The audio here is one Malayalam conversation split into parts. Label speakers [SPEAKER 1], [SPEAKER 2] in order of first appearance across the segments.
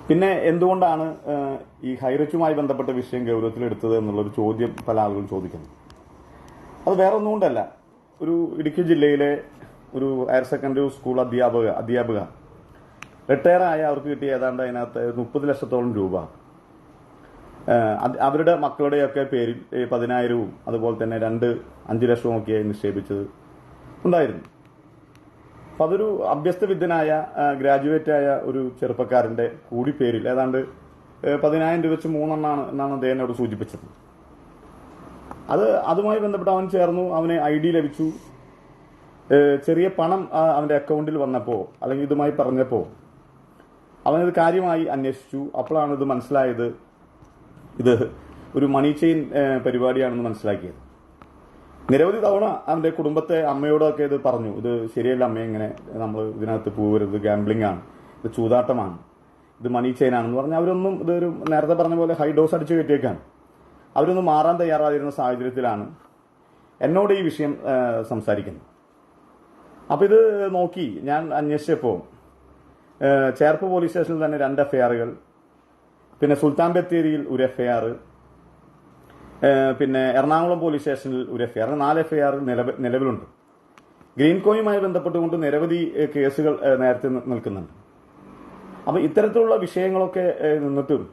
[SPEAKER 1] പിന്നെ എന്തുകൊണ്ടാണ് ഈ ഹൈറിച്ചുമായി ബന്ധപ്പെട്ട വിഷയം ഗൗരവത്തിലെടുത്തത് എന്നുള്ളൊരു ചോദ്യം പല ആളുകളും ചോദിക്കുന്നു. അത് വേറെ ഒന്നുകൊണ്ടല്ല, ഒരു ഇടുക്കി ജില്ലയിലെ ഒരു ഹയർ സെക്കൻഡറി സ്കൂൾ അധ്യാപക റിട്ടയർ ആയ അവർക്ക് കിട്ടിയ ഏതാണ്ട് അതിനകത്ത് 30 ലക്ഷത്തോളം രൂപ അവരുടെ മക്കളുടെയൊക്കെ പേരിൽ 10,000-വും അതുപോലെ തന്നെ 5 ലക്ഷവും ഒക്കെയായി നിക്ഷേപിച്ചത് ഉണ്ടായിരുന്നു. അപ്പൊ അതൊരു അഭ്യസ്തവിദ്യനായ ഗ്രാജുവേറ്റ് ആയ ഒരു ചെറുപ്പക്കാരന്റെ കൂടി പേരിൽ ഏതാണ്ട് 10,000 രൂപ വെച്ച് 3 എന്നാണ് അദ്ദേഹം അവിടെ സൂചിപ്പിച്ചത്. അതുമായി ബന്ധപ്പെട്ട് അവൻ ചേർന്നു, അവന് ID ലഭിച്ചു. ചെറിയ പണം അവന്റെ അക്കൗണ്ടിൽ വന്നപ്പോൾ അല്ലെങ്കിൽ ഇതുമായി പറഞ്ഞപ്പോൾ അവനത് കാര്യമായി അന്വേഷിച്ചു. അപ്പോഴാണ് ഇത് മനസ്സിലായത്, ഇത് ഒരു മണി ചെയിൻ പരിപാടിയാണെന്ന് മനസ്സിലാക്കിയത്. നിരവധി തവണ അവന്റെ കുടുംബത്തെ അമ്മയോടൊക്കെ ഇത് പറഞ്ഞു, ഇത് ശരിയല്ല അമ്മ, ഇങ്ങനെ നമ്മൾ ഇതിനകത്ത് പോകരുത്, ഗാംബ്ലിംഗ് ആണ്, ഇത് ചൂതാട്ടമാണ്, ഇത് മണി ചെയിൻ ആണെന്ന് പറഞ്ഞാൽ അവരൊന്നും ഇതൊരു നേരത്തെ പറഞ്ഞ പോലെ ഹൈ ഡോസ് അടിച്ചു കയറ്റിയേക്കാണ്. അവരൊന്നും മാറാൻ തയ്യാറാതിരുന്ന സാഹചര്യത്തിലാണ് എന്നോട് ഈ വിഷയം സംസാരിക്കുന്നത്. അപ്പൊ ഇത് നോക്കി ഞാൻ അന്വേഷിച്ചപ്പോൾ ചേർപ്പ് പോലീസ് സ്റ്റേഷനിൽ തന്നെ 2 എഫ്ഐആറുകൾ, പിന്നെ സുൽത്താൻ ബത്തേരിയിൽ ഒരു എഫ്ഐആർ, പിന്നെ എറണാകുളം പോലീസ് സ്റ്റേഷനിൽ ഒരു എഫ്ഐആർ, 4 എഫ്ഐആർ നിലവിലുണ്ട്. ഗ്രീൻ കോയിനുമായി ബന്ധപ്പെട്ടുകൊണ്ട് നിരവധി കേസുകൾ നേരത്തെ നിൽക്കുന്നുണ്ട്. അപ്പൊ ഇത്തരത്തിലുള്ള വിഷയങ്ങളൊക്കെ നിന്നിട്ടും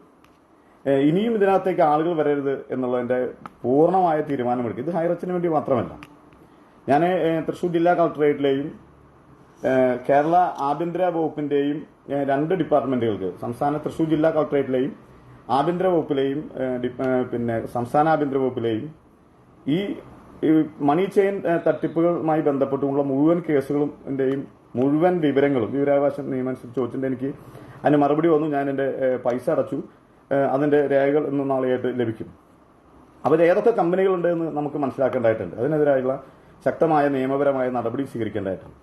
[SPEAKER 1] ഇനിയും ഇതിനകത്തേക്ക് ആളുകൾ വരരുത് എന്നുള്ളതിന്റെ പൂർണ്ണമായ തീരുമാനമെടുക്കും. ഇത് ഹൈറച്ചിന് വേണ്ടി മാത്രമല്ല. ഞാൻ തൃശൂർ ജില്ലാ കളക്ടറേറ്റിലെയും കേരള ആഭ്യന്തര വകുപ്പിന്റെയും 2 ഡിപ്പാർട്ട്മെന്റുകൾക്ക്, സംസ്ഥാന തൃശൂർ ജില്ലാ കളക്ടറേറ്റിലെയും ആഭ്യന്തര വകുപ്പിലെയും പിന്നെ സംസ്ഥാന ആഭ്യന്തര വകുപ്പിലെയും ഈ മണി ചെയിൻ തട്ടിപ്പുകളുമായി ബന്ധപ്പെട്ടുള്ള മുഴുവൻ കേസുകളുടെയും മുഴുവൻ വിവരാവകാശ നിയമമനുസരിച്ച് ചോദിച്ചിട്ട് എനിക്ക് അതിന് മറുപടി വന്നു. ഞാൻ എന്റെ പൈസ അടച്ചു, അതിന്റെ രേഖകൾ ഇന്നും നാളെയായിട്ട് ലഭിക്കും. അപ്പോൾ ഏതൊക്കെ കമ്പനികളുണ്ട് എന്ന് നമുക്ക് മനസ്സിലാക്കേണ്ടതായിട്ടുണ്ട്. അതിനെതിരായുള്ള ശക്തമായ നിയമപരമായ നടപടി സ്വീകരിക്കേണ്ടതായിട്ടുണ്ട്.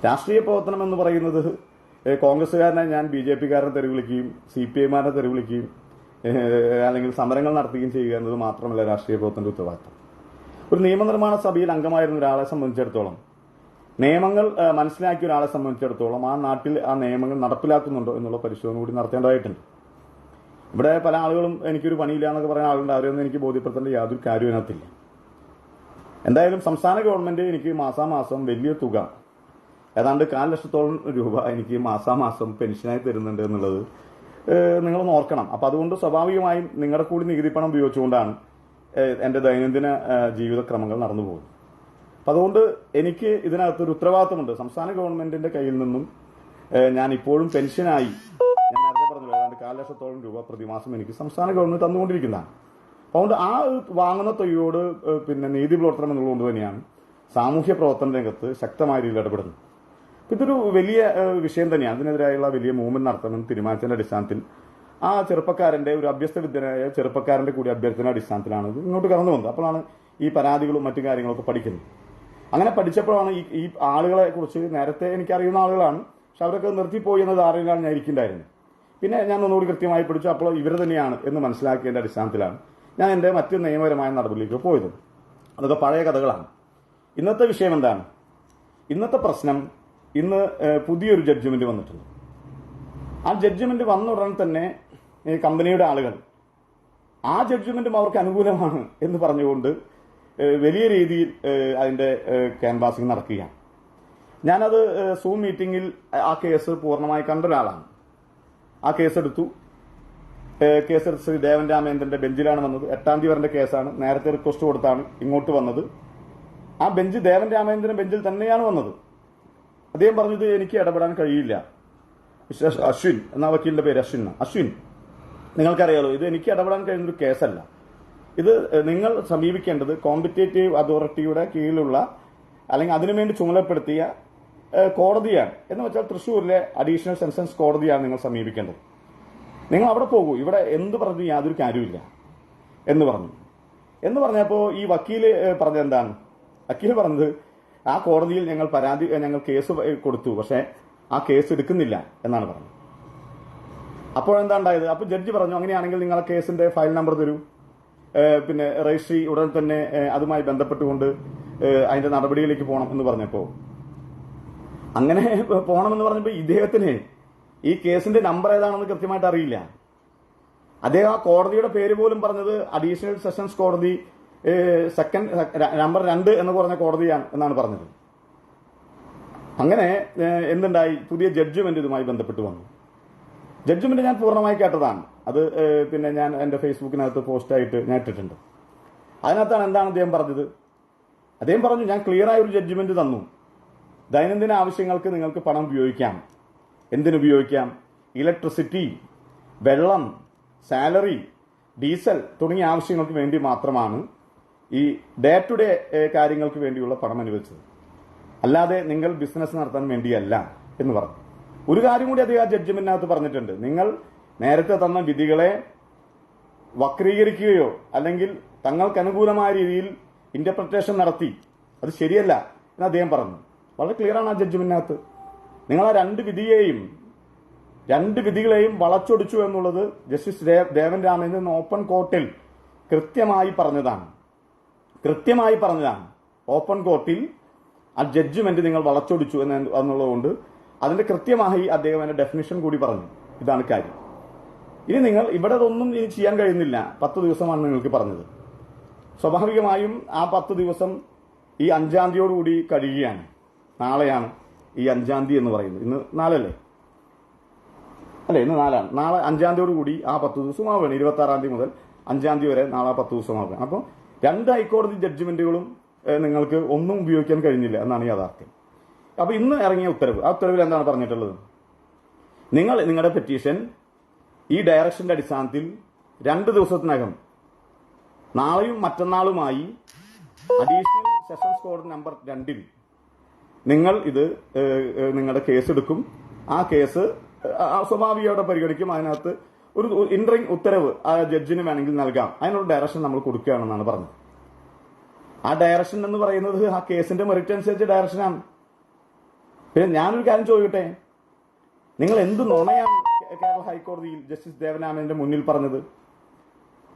[SPEAKER 1] രാഷ്ട്രീയ പ്രവർത്തനം എന്ന് പറയുന്നത് കോൺഗ്രസ്സുകാരനെ ഞാൻ BJP-കാരനെ തെരുവിളിക്കുകയും CPI-മാരെ തെരുവിളിക്കുകയും അല്ലെങ്കിൽ സമരങ്ങൾ നടത്തുകയും ചെയ്യുക എന്നത് മാത്രമല്ല രാഷ്ട്രീയ പ്രവർത്തനത്തിന്റെ ഉത്തരവാദിത്തം. ഒരു നിയമനിർമ്മാണ സഭയിൽ അംഗമായിരുന്ന ഒരാളെ സംബന്ധിച്ചിടത്തോളം, നിയമങ്ങൾ മനസ്സിലാക്കിയ ഒരാളെ സംബന്ധിച്ചിടത്തോളം ആ നാട്ടിൽ ആ നിയമങ്ങൾ നടപ്പിലാക്കുന്നുണ്ടോ എന്നുള്ള പരിശോധന കൂടി നടത്തേണ്ടതായിട്ടുണ്ട്. ഇവിടെ പല ആളുകളും എനിക്കൊരു പണിയില്ല എന്നൊക്കെ പറയുന്ന ആളുണ്ട്. അവരെയൊന്നും എനിക്ക് ബോധ്യപ്പെടുത്തേണ്ട യാതൊരു കാര്യവും അതിനകത്തില്ല. എന്തായാലും സംസ്ഥാന ഗവൺമെന്റ് എനിക്ക് മാസാമാസം വലിയ തുക, ഏതാണ്ട് 4 ലക്ഷത്തോളം രൂപ എനിക്ക് മാസാമാസം പെൻഷനായി തരുന്നുണ്ട് എന്നുള്ളത് നിങ്ങൾ ഓർക്കണം. അപ്പൊ അതുകൊണ്ട് സ്വാഭാവികമായും നിങ്ങളുടെ കൂടി നികുതി പണം ഉപയോഗിച്ചുകൊണ്ടാണ് എന്റെ ദൈനംദിന ജീവിതക്രമങ്ങൾ നടന്നു പോകുന്നത്. അപ്പൊ അതുകൊണ്ട് എനിക്ക് ഇതിനകത്തൊരു ഉത്തരവാദിത്തമുണ്ട്. സംസ്ഥാന ഗവൺമെന്റിന്റെ കയ്യിൽ നിന്നും ഞാൻ ഇപ്പോഴും പെൻഷനായി, ഞാൻ നേരത്തെ പറഞ്ഞല്ലോ, ഏതാണ്ട് 4 ലക്ഷത്തോളം രൂപ പ്രതിമാസം എനിക്ക് സംസ്ഥാന ഗവൺമെന്റ് തന്നുകൊണ്ടിരിക്കുന്നതാണ്. അതുകൊണ്ട് ആ വാങ്ങുന്ന തുകയോട് പിന്നെ നീതി പുലർത്തണം എന്നുള്ളതുകൊണ്ട് തന്നെയാണ് സാമൂഹ്യ പ്രവർത്തന രംഗത്ത് ശക്തമായ രീതിയിൽ ഇടപെടുന്നത്. ഇതൊരു വലിയ വിഷയം തന്നെയാണ്. അതിനെതിരായുള്ള വലിയ മൂവ്മെന്റ് നടത്തണം തീരുമാനത്തിന്റെ അടിസ്ഥാനത്തിൽ ആ ചെറുപ്പക്കാരന്റെ, ഒരു അഭ്യസ്തവിദ്യനായ ചെറുപ്പക്കാരന്റെ കൂടി അഭ്യർത്ഥന അടിസ്ഥാനത്തിലാണ് ഇത് ഇങ്ങോട്ട് കടന്നു വന്നത്. അപ്പോഴാണ് ഈ പരാതികളും മറ്റു കാര്യങ്ങളൊക്കെ പഠിക്കുന്നത്. അങ്ങനെ പഠിച്ചപ്പോഴാണ് ഈ ആളുകളെ കുറിച്ച് നേരത്തെ എനിക്കറിയുന്ന ആളുകളാണ്, പക്ഷെ അവരൊക്കെ നിർത്തിപ്പോയി എന്ന ധാരണയിലാണ് ഞാൻ ഇരിക്കുന്നുണ്ടായിരുന്നത്. പിന്നെ ഞാൻ ഒന്നുകൂടി കൃത്യമായി പഠിച്ചു. അപ്പോൾ ഇവർ തന്നെയാണ് എന്ന് മനസ്സിലാക്കിയതിന്റെ അടിസ്ഥാനത്തിലാണ് ഞാൻ എന്റെ മറ്റ് നിയമപരമായ നടപടിയിലേക്ക് പോയത്. അതൊക്കെ പഴയ കഥകളാണ്. ഇന്നത്തെ വിഷയം എന്താണ്? ഇന്നത്തെ പ്രശ്നം, ഇന്ന് പുതിയൊരു ജഡ്ജ്മെന്റ് വന്നിട്ടുണ്ട്. ആ ജഡ്ജ്മെന്റ് വന്ന ഉടൻ തന്നെ കമ്പനിയുടെ ആളുകൾ ആ ജഡ്ജ്മെന്റും അവർക്ക് അനുകൂലമാണ് എന്ന് പറഞ്ഞുകൊണ്ട് വലിയ രീതിയിൽ അതിന്റെ ക്യാൻവാസിംഗ് നടക്കുകയാണ്. ഞാനത് സൂം മീറ്റിംഗിൽ ആ കേസ് പൂർണ്ണമായി കണ്ട ഒരാളാണ്. ആ കേസെടുത്തു. കേസെടുത്ത് ശ്രീ ദേവൻ രാമേന്ദ്രന്റെ ബെഞ്ചിലാണ് വന്നത്. 8-ാം തീയതി വരേണ്ട കേസാണ്. നേരത്തെ റിക്വസ്റ്റ് കൊടുത്താണ് ഇങ്ങോട്ട് വന്നത്. ആ ബെഞ്ച് ദേവൻ രാമേന്ദ്രൻ ബെഞ്ചിൽ തന്നെയാണ് വന്നത്. അദ്ദേഹം പറഞ്ഞത് എനിക്ക് ഇടപെടാൻ കഴിയില്ല. അശ്വിൻ എന്ന വക്കീലിന്റെ പേര് അശ്വിൻ, നിങ്ങൾക്കറിയാലോ, ഇത് എനിക്ക് ഇടപെടാൻ കഴിയുന്നൊരു കേസല്ല. ഇത് നിങ്ങൾ സമീപിക്കേണ്ടത് കോമ്പറ്റേറ്റീവ് അതോറിറ്റിയുടെ കീഴിലുള്ള അല്ലെങ്കിൽ അതിനുവേണ്ടി ചുമതലപ്പെടുത്തിയ കോടതിയാണ്. എന്ന് വെച്ചാൽ തൃശ്ശൂരിലെ അഡീഷണൽ സെഷൻസ് കോടതിയാണ് നിങ്ങൾ സമീപിക്കേണ്ടത്. നിങ്ങൾ അവിടെ പോകൂ, ഇവിടെ എന്ത് പറഞ്ഞു യാതൊരു കാര്യമില്ല എന്ന് പറഞ്ഞപ്പോൾ ഈ വക്കീല് പറഞ്ഞത് എന്താണ്? വക്കീൽ പറഞ്ഞത് ആ കോടതിയിൽ ഞങ്ങൾ കേസ് കൊടുത്തു, പക്ഷെ ആ കേസ് എടുക്കുന്നില്ല എന്നാണ് പറഞ്ഞത്. അപ്പോഴെന്താ ഉണ്ടായത്? അപ്പൊ ജഡ്ജി പറഞ്ഞു, അങ്ങനെയാണെങ്കിൽ നിങ്ങൾ ആ കേസിന്റെ ഫയൽ നമ്പർ തരൂ, പിന്നെ രജിസ്ട്രി ഉടൻ തന്നെ അതുമായി ബന്ധപ്പെട്ടുകൊണ്ട് അതിന്റെ നടപടിയിലേക്ക് പോകണം എന്ന് പറഞ്ഞപ്പോ, അങ്ങനെ പോകണമെന്ന് പറഞ്ഞപ്പോ ഇദ്ദേഹത്തിന് ഈ കേസിന്റെ നമ്പർ ഏതാണെന്ന് കൃത്യമായിട്ട് അറിയില്ല. അദ്ദേഹം ആ കോടതിയുടെ പേര് പോലും പറഞ്ഞത് അഡീഷണൽ സെഷൻസ് കോടതി നമ്പർ 2 എന്ന് പറഞ്ഞ കോടതിയാണ് എന്നാണ് പറഞ്ഞത്. അങ്ങനെ എന്തുണ്ടായി, പുതിയ ജഡ്ജ്മെന്റ് ഇതുമായി ബന്ധപ്പെട്ട് വന്നു. ജഡ്ജ്മെന്റ് ഞാൻ പൂർണ്ണമായി കേട്ടതാണ്. അത് പിന്നെ ഞാൻ എന്റെ ഫേസ്ബുക്കിനകത്ത് പോസ്റ്റായിട്ട് ഞാൻ ഇട്ടിട്ടുണ്ട്. അതിനകത്താണ് എന്താണ് അദ്ദേഹം പറഞ്ഞത്. അദ്ദേഹം പറഞ്ഞു, ഞാൻ ക്ലിയറായ ഒരു ജഡ്ജ്മെന്റ് തന്നു. ദൈനംദിന ആവശ്യങ്ങൾക്ക് നിങ്ങൾക്ക് പണം ഉപയോഗിക്കാം. എന്തിനുപയോഗിക്കാം? ഇലക്ട്രിസിറ്റി, വെള്ളം, സാലറി, ഡീസൽ തുടങ്ങിയ ആവശ്യങ്ങൾക്ക് വേണ്ടി മാത്രമാണ് ഈ ഡേ ടു ഡേ കാര്യങ്ങൾക്ക് വേണ്ടിയുള്ള പണം അനുവദിച്ചത്, അല്ലാതെ നിങ്ങൾ ബിസിനസ് നടത്താൻ വേണ്ടിയല്ല എന്ന് പറഞ്ഞു. ഒരു കാര്യം കൂടി അദ്ദേഹം ആ ജഡ്ജ്മെന്റിനകത്ത് പറഞ്ഞിട്ടുണ്ട്. നിങ്ങൾ നേരത്തെ തന്ന വിധികളെ വക്രീകരിക്കുകയോ അല്ലെങ്കിൽ തങ്ങൾക്ക് അനുകൂലമായ രീതിയിൽ ഇന്റർപ്രിട്ടേഷൻ നടത്തി, അത് ശരിയല്ല എന്ന് അദ്ദേഹം പറഞ്ഞു. വളരെ ക്ലിയറാണ് ആ ജഡ്ജ്മെന്റിനകത്ത്. നിങ്ങൾ ആ രണ്ട് വിധികളെയും വളച്ചൊടിച്ചു എന്നുള്ളത് ജസ്റ്റിസ് ദേവൻ രാമചന്ദ്രൻ ഓപ്പൺ കോർട്ടിൽ കൃത്യമായി പറഞ്ഞതാണ്. ഓപ്പൺ കോർട്ടിൽ ആ ജഡ്ജ്മെന്റ് നിങ്ങൾ വളച്ചൊടിച്ചു എന്നുള്ളതുകൊണ്ട് അതിന്റെ കൃത്യമായി അദ്ദേഹം അതിന്റെ ഡെഫിനിഷൻ കൂടി പറഞ്ഞു. ഇതാണ് കാര്യം. ഇനി നിങ്ങൾ ഇവിടെ ഒന്നും ഇനി ചെയ്യാൻ കഴിയുന്നില്ല. 10 ദിവസമാണ് നിങ്ങൾക്ക് പറഞ്ഞത്. സ്വാഭാവികമായും ആ 10 ദിവസം ഈ 5-ാം തീയതിയോടുകൂടി കഴിയുകയാണ്. നാളെയാണ് ഈ 5-ാം തീയതി എന്ന് പറയുന്നത്. ഇന്ന് 4 അല്ലേ? ഇന്ന് 4ആണ്. നാളെ 5-ാം തീയതിയോടുകൂടി ആ 10 ദിവസമാവുകയാണ്. 26-ാം തീയതി മുതൽ 5-ാം തീയതി വരെ നാളെ 10 ദിവസമാവുകയാണ്. അപ്പോൾ 2 ഹൈക്കോടതി ജഡ്ജ്മെന്റുകളും നിങ്ങൾക്ക് ഒന്നും ഉപയോഗിക്കാൻ കഴിഞ്ഞില്ല എന്നാണ് യാഥാർത്ഥ്യം. അപ്പൊ ഇന്ന് ഇറങ്ങിയ ഉത്തരവ്, ആ ഉത്തരവിൽ എന്താണ് പറഞ്ഞിട്ടുള്ളത്? നിങ്ങൾ നിങ്ങളുടെ പെറ്റീഷൻ ഈ ഡയറക്ഷന്റെ അടിസ്ഥാനത്തിൽ 2 ദിവസത്തിനകം, നാളെയും മറ്റന്നാളുമായി അഡീഷണൽ സെഷൻസ് കോടതി നമ്പർ 2-ൽ നിങ്ങൾ ഇത് നിങ്ങളുടെ കേസ് എടുക്കും. ആ കേസ് സ്വാഭാവികമായിട്ട് പരിഗണിക്കും. അതിനകത്ത് ഒരു ഇന്ററിംഗ് ഉത്തരവ് ആ ജഡ്ജിന് വേണമെങ്കിൽ നൽകാം. അതിനുള്ള ഡയറക്ഷൻ നമ്മൾ കൊടുക്കുകയാണെന്നാണ് പറഞ്ഞത്. ആ ഡയറക്ഷൻ എന്ന് പറയുന്നത് ആ കേസിന്റെ മെറിറ്റ് അനുസരിച്ച് ഡയറക്ഷനാണ്. പിന്നെ ഞാനൊരു കാര്യം ചോദിക്കട്ടെ, നിങ്ങൾ എന്ത് നുണയാണ് കേരള ഹൈക്കോടതിയിൽ ജസ്റ്റിസ് ദേവനാമന്റെ മുന്നിൽ പറഞ്ഞത്?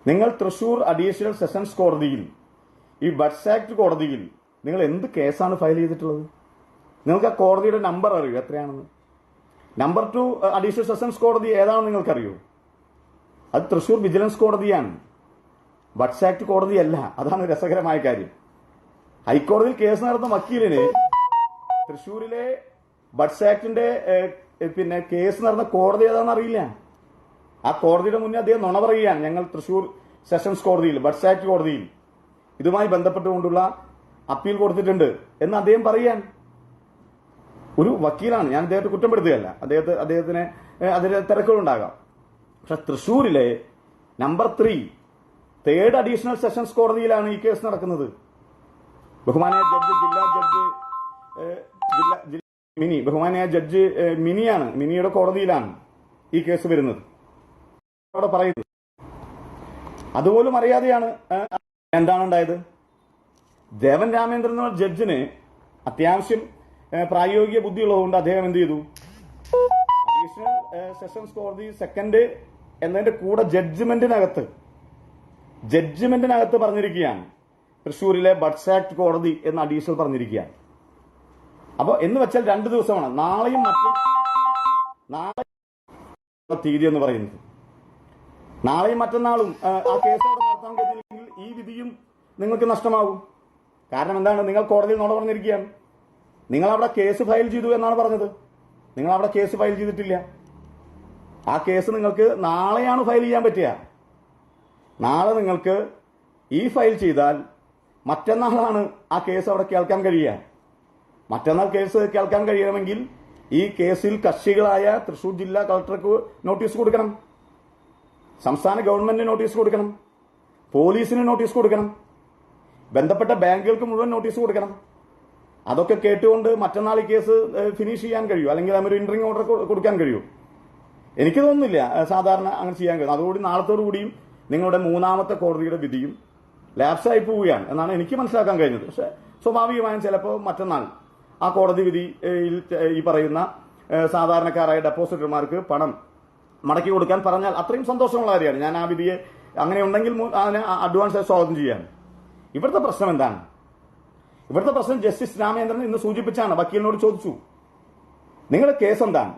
[SPEAKER 1] നിങ്ങൾ തൃശൂർ അഡീഷണൽ സെഷൻസ് കോടതിയിൽ, ഈ ബഡ്സ് ആക്ട് കോടതിയിൽ നിങ്ങൾ എന്ത് കേസാണ് ഫയൽ ചെയ്തിട്ടുള്ളത്? നിങ്ങൾക്ക് ആ കോടതിയുടെ നമ്പർ അറിയോ എത്രയാണെന്ന്? നമ്പർ 2 അഡീഷണൽ സെഷൻസ് കോടതി ഏതാണെന്ന് നിങ്ങൾക്കറിയോ? അത് തൃശൂർ വിജിലൻസ് കോടതിയാണ്, ബഡ്സ് ആക്ട് കോടതിയല്ല. അതാണ് രസകരമായ കാര്യം. ഹൈക്കോടതിയിൽ കേസ് നടന്ന വക്കീലിന് തൃശൂരിലെ ബഡ്സ് ആക്ടിന്റെ പിന്നെ കേസ് നടന്ന കോടതി ഏതാണെന്ന് അറിയില്ല. ആ കോടതിയുടെ മുന്നേ അദ്ദേഹം നുണ പറയുകയാണ്. ഞങ്ങൾ തൃശൂർ സെഷൻസ് കോടതിയിൽ, ബഡ്സ് ആക്ട് കോടതിയിൽ ഇതുമായി ബന്ധപ്പെട്ടുകൊണ്ടുള്ള അപ്പീൽ കൊടുത്തിട്ടുണ്ട് എന്ന് അദ്ദേഹം പറയാൻ. ഒരു വക്കീലാണ്, ഞാൻ അദ്ദേഹത്തെ കുറ്റപ്പെടുത്തുകയല്ല. അദ്ദേഹത്തിന് അതിന് തിരക്കുകളുണ്ടാകാം. പക്ഷെ തൃശൂരിലെ നമ്പർ 3 തേർഡ് അഡീഷണൽ സെഷൻസ് കോടതിയിലാണ് ഈ കേസ് നടക്കുന്നത്. ബഹുമാനായ ജഡ്ജ് മിനിയാണ്, മിനിയുടെ കോടതിയിലാണ് ഈ കേസ് വരുന്നത്. അവിടെ പറയുന്നത് അതുപോലും അറിയാതെയാണ്. എന്താണ് ഉണ്ടായത്? ദേവൻ രാമേന്ദ്രൻ എന്ന ജഡ്ജിന് അത്യാവശ്യം പ്രായോഗിക ബുദ്ധിയുള്ളതുകൊണ്ട് അദ്ദേഹം എന്ത് ചെയ്തു? അഡീഷണൽ സെഷൻസ് കോടതി 2 എന്നതിന്റെ കൂടെ ജഡ്ജ്മെന്റിനകത്ത് പറഞ്ഞിരിക്കുകയാണ് തൃശ്ശൂരിലെ ബഡ്സ് ആക്ട് കോടതി എന്ന് അഡീഷണൽ പറഞ്ഞിരിക്കുകയാണ്. അപ്പൊ എന്ന് വെച്ചാൽ 2 ദിവസമാണ്. നാളെ തീയതി എന്ന് പറയുന്നത്. നാളെയും മറ്റന്നാളും ആ കേസ് അവിടെ നടത്താൻ കഴിഞ്ഞില്ലെങ്കിൽ ഈ വിധിയും നിങ്ങൾക്ക് നഷ്ടമാകും. കാരണം എന്താണ്? നിങ്ങൾ കോടതിയിൽ നുണ പറഞ്ഞിരിക്കുകയാണ്. നിങ്ങൾ അവിടെ കേസ് ഫയൽ ചെയ്തു എന്നാണ് പറഞ്ഞത്. നിങ്ങൾ അവിടെ കേസ് ഫയൽ ചെയ്തിട്ടില്ല. ആ കേസ് നിങ്ങൾക്ക് നാളെയാണ് ഫയൽ ചെയ്യാൻ പറ്റുക. നാളെ നിങ്ങൾക്ക് ഈ ഫയൽ ചെയ്താൽ മറ്റന്നാളാണ് ആ കേസ് അവിടെ കേൾക്കാൻ കഴിയുക. മറ്റന്നാൾ കേസ് കേൾക്കാൻ കഴിയണമെങ്കിൽ ഈ കേസിൽ കക്ഷികളായ തൃശൂർ ജില്ലാ കളക്ടർക്ക് നോട്ടീസ് കൊടുക്കണം, സംസ്ഥാന ഗവൺമെന്റിന് നോട്ടീസ് കൊടുക്കണം, പോലീസിന് നോട്ടീസ് കൊടുക്കണം, ബന്ധപ്പെട്ട ബാങ്കുകൾക്ക് മുഴുവൻ നോട്ടീസ് കൊടുക്കണം. അതൊക്കെ കേട്ടുകൊണ്ട് മറ്റന്നാൾ ഈ കേസ് ഫിനിഷ് ചെയ്യാൻ കഴിയൂ, അല്ലെങ്കിൽ ഒരു ഇന്ററിംഗ് ഓർഡർ കൊടുക്കാൻ കഴിയൂ? എനിക്ക് തോന്നുന്നില്ല സാധാരണ അങ്ങനെ ചെയ്യാൻ കഴിയും. അതോടുകൂടി നാളത്തോടുകൂടിയും നിങ്ങളുടെ 3ാമത്തെ കോടതിയുടെ വിധിയും ലാപ്സായി പോവുകയാണ് എന്നാണ് എനിക്ക് മനസ്സിലാക്കാൻ കഴിഞ്ഞത്. പക്ഷെ സ്വാഭാവികമായും ചിലപ്പോൾ മറ്റന്നാൾ ആ കോടതി വിധിയിൽ ഈ പറയുന്ന സാധാരണക്കാരായ ഡെപ്പോസിറ്റർമാർക്ക് പണം മടക്കി കൊടുക്കാൻ പറഞ്ഞാൽ അത്രയും സന്തോഷമുള്ള കാര്യമാണ്. ഞാൻ ആ വിധിയെ അങ്ങനെ ഉണ്ടെങ്കിൽ അതിനെ അഡ്വാൻസായി സ്വാഗതം ചെയ്യാണ്. ഇവിടുത്തെ പ്രശ്നം എന്താണ്? ഇവിടുത്തെ പ്രശ്നം ജസ്റ്റിസ് രാമേന്ദ്രൻ ഇന്ന് സൂചിപ്പിച്ചാണ്. വക്കീലിനോട് ചോദിച്ചു, നിങ്ങളുടെ കേസ് എന്താണ്?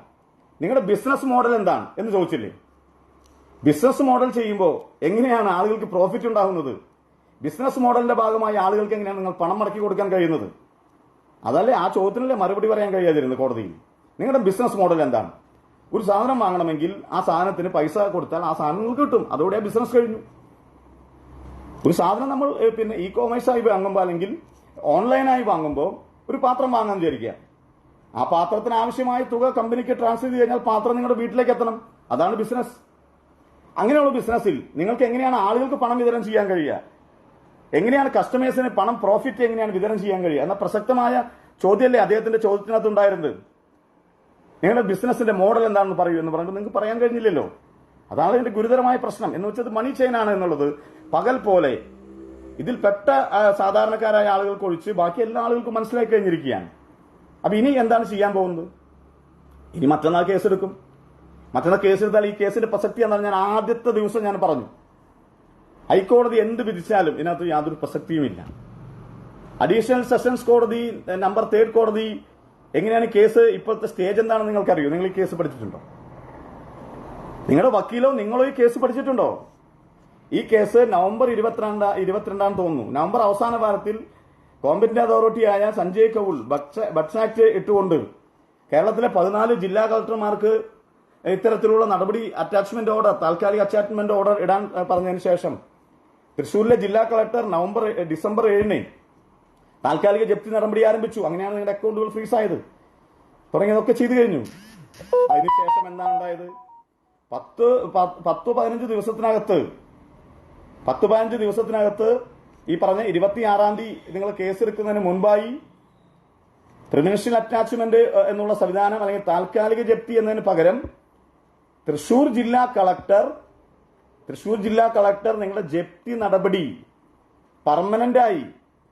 [SPEAKER 1] നിങ്ങളുടെ ബിസിനസ് മോഡൽ എന്താണ് എന്ന് ചോദിച്ചില്ലേ? ബിസിനസ് മോഡൽ ചെയ്യുമ്പോൾ എങ്ങനെയാണ് ആളുകൾക്ക് പ്രോഫിറ്റ് ഉണ്ടാകുന്നത്? ബിസിനസ് മോഡലിന്റെ ഭാഗമായി ആളുകൾക്ക് എങ്ങനെയാണ് നിങ്ങൾ പണം മടക്കി കൊടുക്കാൻ കഴിയുന്നത്? അതല്ലേ ആ ചോദ്യത്തിനല്ലേ മറുപടി പറയാൻ കഴിയാതിരുന്നത് കോടതിയിൽ. നിങ്ങളുടെ ബിസിനസ് മോഡൽ എന്താണ്? ഒരു സാധനം വാങ്ങണമെങ്കിൽ ആ സാധനത്തിന് പൈസ കൊടുത്താൽ ആ സാധനം നിങ്ങൾക്ക് കിട്ടും. അതോടെ ബിസിനസ് കഴിഞ്ഞു. ഒരു സാധനം നമ്മൾ പിന്നെ ഇ കോമേഴ്സായി വാങ്ങുമ്പോൾ അല്ലെങ്കിൽ ഓൺലൈനായി വാങ്ങുമ്പോൾ ഒരു പാത്രം വാങ്ങാൻ വിചാരിക്കുക. ആ പാത്രത്തിന് ആവശ്യമായ തുക കമ്പനിക്ക് ട്രാൻസ്ഫർ ചെയ്ത് കഴിഞ്ഞാൽ പാത്രം നിങ്ങളുടെ വീട്ടിലേക്ക് എത്തണം. അതാണ് ബിസിനസ്. അങ്ങനെയുള്ള ബിസിനസ്സിൽ നിങ്ങൾക്ക് എങ്ങനെയാണ് ആളുകൾക്ക് പണം വിതരണം ചെയ്യാൻ കഴിയുക? എങ്ങനെയാണ് കസ്റ്റമേഴ്സിന് പണം പ്രോഫിറ്റ് എങ്ങനെയാണ് വിതരണം ചെയ്യാൻ കഴിയുക എന്ന പ്രസക്തമായ ചോദ്യമല്ലേ അദ്ദേഹത്തിന്റെ ചോദ്യത്തിനകത്ത് ഉണ്ടായിരുന്നത്. നിങ്ങളുടെ ബിസിനസിന്റെ മോഡൽ എന്താണെന്ന് പറയൂ എന്ന് പറഞ്ഞിട്ട് നിങ്ങൾക്ക് പറയാൻ കഴിഞ്ഞില്ലല്ലോ. അതാണ് ഇതിന്റെ ഗുരുതരമായ പ്രശ്നം. എന്ന് വെച്ചത് മണി ചെയിനാണ് എന്നുള്ളത് പകൽ പോലെ ഇതിൽ പെട്ട സാധാരണക്കാരായ ആളുകൾക്ക് ഒഴിച്ച് ബാക്കി എല്ലാ ആളുകൾക്കും മനസ്സിലാക്കി കഴിഞ്ഞിരിക്കുകയാണ്. അപ്പൊ ഇനി എന്താണ് ചെയ്യാൻ പോകുന്നത്? ഇനി മറ്റന്നാൾ കേസെടുക്കും. മറ്റന്നാൾ കേസെടുത്താൽ ഈ കേസിന്റെ പ്രസക്തി എന്താണ് ഞാൻ ആദ്യത്തെ ദിവസം ഞാൻ പറഞ്ഞു. ഹൈക്കോടതി എന്ത് വിധിച്ചാലും ഇതിനകത്ത് യാതൊരു പ്രസക്തിയുമില്ല. അഡീഷണൽ സെഷൻസ് കോടതി, നമ്പർ 3 കോടതി എങ്ങനെയാണ് കേസ്, ഇപ്പോഴത്തെ സ്റ്റേജ് എന്താണെന്ന് നിങ്ങൾക്കറിയോ? നിങ്ങൾ ഈ കേസ് പഠിച്ചിട്ടുണ്ടോ? നിങ്ങളുടെ വക്കീലോ നിങ്ങളോ ഈ കേസ് പഠിച്ചിട്ടുണ്ടോ? ഈ കേസ് നവംബർ 22 തോന്നുന്നു. നവംബർ അവസാന വാരത്തിൽ കോമ്പറ്റന്റ് അതോറിറ്റിയായ സഞ്ജയ് കൌൾ ബഡ്സ് ആക്ട് ഇട്ടുകൊണ്ട് കേരളത്തിലെ 14 ജില്ലാ കളക്ടർമാർക്ക് ഇത്തരത്തിലുള്ള നടപടി അറ്റാച്ച്മെന്റ് ഓർഡർ, താൽക്കാലിക അറ്റാച്ച്മെന്റ് ഓർഡർ ഇടാൻ പറഞ്ഞതിന് ശേഷം തൃശൂരിലെ ജില്ലാ കളക്ടർ ഡിസംബർ 7 താൽക്കാലിക ജപ്തി നടപടി ആരംഭിച്ചു. അങ്ങനെയാണ് നിങ്ങളുടെ അക്കൗണ്ടുകൾ ഫ്രീസ് ആയത്. തുടങ്ങിയതൊക്കെ ചെയ്തു കഴിഞ്ഞു. അതിനുശേഷം എന്താണ് ഉണ്ടായത്? 10-15 ദിവസത്തിനകത്ത് ഈ പറഞ്ഞ 26-ാം തീയതി നിങ്ങൾ കേസെടുക്കുന്നതിന് മുൻപായി പ്രിമിനിഷ്യൽ അറ്റാച്ച്മെന്റ് എന്നുള്ള സംവിധാനം അല്ലെങ്കിൽ താൽക്കാലിക ജപ്തി എന്നതിന് പകരം തൃശൂർ ജില്ലാ കളക്ടർ നിങ്ങളുടെ ജപ്തി നടപടി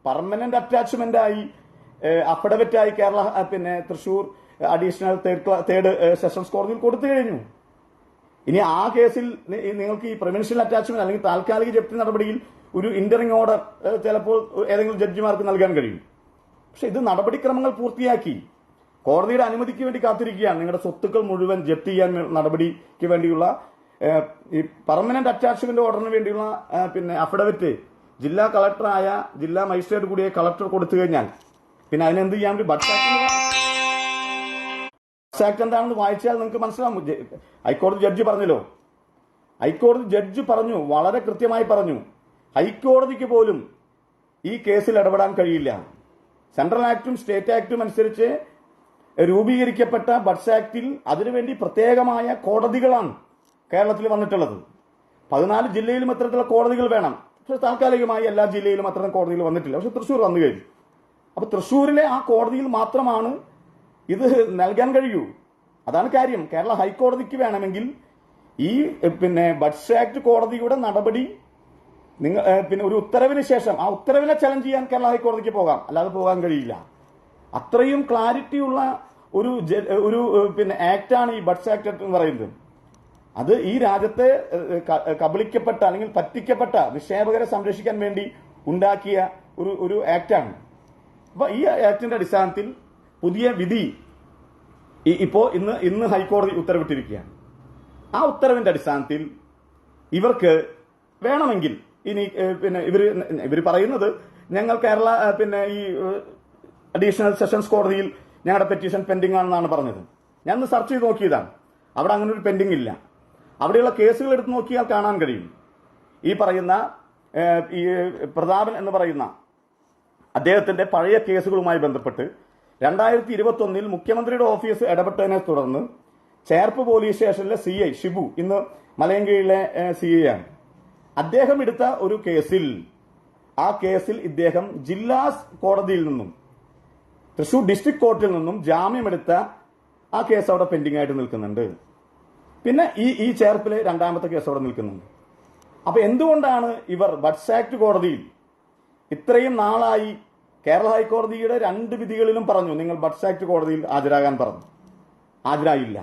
[SPEAKER 1] പെർമനന്റ് അറ്റാച്ച്മെന്റായി അഫിഡവിറ്റായി Kerala Thrissur additional third sessions കോടതിയിൽ കൊടുത്തു കഴിഞ്ഞു. ഇനി ആ കേസിൽ നിങ്ങൾക്ക് ഈ പ്രിമിനിഷ്യൽ അറ്റാച്ച്മെന്റ് അല്ലെങ്കിൽ താൽക്കാലിക ജപ്തി നടപടിയിൽ ഒരു ഇന്ററിംഗ് ഓർഡർ ചിലപ്പോൾ ഏതെങ്കിലും ജഡ്ജിമാർക്ക് നൽകാൻ കഴിയും. പക്ഷെ ഇത് നടപടിക്രമങ്ങൾ പൂർത്തിയാക്കി കോടതിയുടെ അനുമതിക്ക് വേണ്ടി കാത്തിരിക്കുകയാണ്. നിങ്ങളുടെ സ്വത്തുക്കൾ മുഴുവൻ ജപ്തി ചെയ്യാൻ നടപടിക്ക് വേണ്ടിയുള്ള ഈ പെർമനന്റ് അറ്റാച്ച്മെന്റ് ഓർഡറിന് വേണ്ടിയുള്ള അഫിഡവിറ്റ് ജില്ലാ കളക്ടറായ ജില്ലാ മജിസ്ട്രേറ്റ് കൂടിയ കളക്ടർ കൊടുത്തു കഴിഞ്ഞാൽ പിന്നെ അതിനെന്ത് ചെയ്യാൻ വേണ്ടി ബഡ്സ് ആക്ട് എന്താണെന്ന് വായിച്ചാൽ നിങ്ങൾക്ക് മനസ്സിലാവും. ഹൈക്കോടതി ജഡ്ജി പറഞ്ഞല്ലോ. ഹൈക്കോടതി ജഡ്ജി പറഞ്ഞു, വളരെ കൃത്യമായി പറഞ്ഞു, ഹൈക്കോടതിക്ക് പോലും ഈ കേസിൽ ഇടപെടാൻ കഴിയില്ല. സെൻട്രൽ ആക്ടും സ്റ്റേറ്റ് ആക്ടും അനുസരിച്ച് രൂപീകരിക്കപ്പെട്ട ബഡ്സ് ആക്ടിൽ അതിനുവേണ്ടി പ്രത്യേകമായ കോടതികളാണ് കേരളത്തിൽ വന്നിട്ടുള്ളത്. 14 ജില്ലയിലും അത്തരത്തിലുള്ള കോടതികൾ വേണം. പക്ഷെ താൽക്കാലികമായി എല്ലാ ജില്ലയിലും അത്തരം കോടതികൾ വന്നിട്ടില്ല. പക്ഷെ തൃശ്ശൂർ വന്നു കഴിഞ്ഞു. അപ്പൊ തൃശ്ശൂരിലെ ആ കോടതിയിൽ മാത്രമാണ് ഇത് നൽകാൻ കഴിയൂ. അതാണ് കാര്യം. കേരള ഹൈക്കോടതിക്ക് വേണമെങ്കിൽ ഈ ബഡ്സ് ആക്ട് കോടതിയുടെ നടപടി ഒരു ഉത്തരവിന് ശേഷം ആ ഉത്തരവിനെ ചലഞ്ച് ചെയ്യാൻ കേരള ഹൈക്കോടതിക്ക് പോകാം, അല്ലാതെ പോകാൻ കഴിയില്ല. അത്രയും ക്ലാരിറ്റിയുള്ള ഒരു ആക്ടാണ് ഈ ബഡ്സ് ആക്ട് എന്ന് പറയുന്നത്. അത് ഈ രാജ്യത്തെ കബളിക്കപ്പെട്ട അല്ലെങ്കിൽ പറ്റിക്കപ്പെട്ട നിക്ഷേപകരെ സംരക്ഷിക്കാൻ വേണ്ടി ഉണ്ടാക്കിയ ഒരു ആക്ടാണ്. അപ്പൊ ഈ ആക്ടിന്റെ അടിസ്ഥാനത്തിൽ പുതിയ വിധി ഇന്ന് ഹൈക്കോടതി ഉത്തരവിട്ടിരിക്കുകയാണ്. ആ ഉത്തരവിന്റെ അടിസ്ഥാനത്തിൽ ഇവർക്ക് വേണമെങ്കിൽ ഇനി ഇവർ പറയുന്നത് ഞങ്ങൾ കേരള ഈ അഡീഷണൽ സെഷൻസ് കോടതിയിൽ ഞങ്ങളുടെ പെറ്റീഷൻ പെൻഡിംഗ് ആണെന്നാണ് പറഞ്ഞത്. ഞാൻ ഒന്ന് സെർച്ച് ചെയ്ത് നോക്കിയതാണ്. അവിടെ അങ്ങനെ ഒരു പെൻഡിംഗ് ഇല്ല. അവിടെയുള്ള കേസുകൾ എടുത്ത് നോക്കിയാൽ കാണാൻ കഴിയും. ഈ പറയുന്ന ഈ പ്രതാപൻ എന്ന് പറയുന്ന അദ്ദേഹത്തിന്റെ പഴയ കേസുകളുമായി ബന്ധപ്പെട്ട് 2021 മുഖ്യമന്ത്രിയുടെ ഓഫീസ് ഇടപെട്ടതിനെ തുടർന്ന് ചേർപ്പ് പോലീസ് സ്റ്റേഷനിലെ CI ഷിബു, ഇന്ന് മലയൻകീഴിലെ CI ആണ്, അദ്ദേഹം എടുത്ത ഒരു കേസിൽ ഇദ്ദേഹം ജില്ലാ കോടതിയിൽ നിന്നും തൃശൂർ ഡിസ്ട്രിക്ട് കോർട്ടിൽ നിന്നും ജാമ്യമെടുത്ത ആ കേസ് അവിടെ പെൻഡിംഗ് ആയിട്ട് നിൽക്കുന്നുണ്ട്. പിന്നെ ഈ ചേർപ്പിലെ 2ാമത്തെ കേസ് അവിടെ നിൽക്കുന്നുണ്ട്. അപ്പൊ എന്തുകൊണ്ടാണ് ഇവർ ബഡ്സ് ആക്ട് കോടതിയിൽ ഇത്രയും നാളായി കേരള ഹൈക്കോടതിയുടെ 2 വിധികളിലും പറഞ്ഞു നിങ്ങൾ ബഡ്സ് ആക്ട് കോടതിയിൽ ഹാജരാകാൻ പറഞ്ഞു, ഹാജരായില്ല?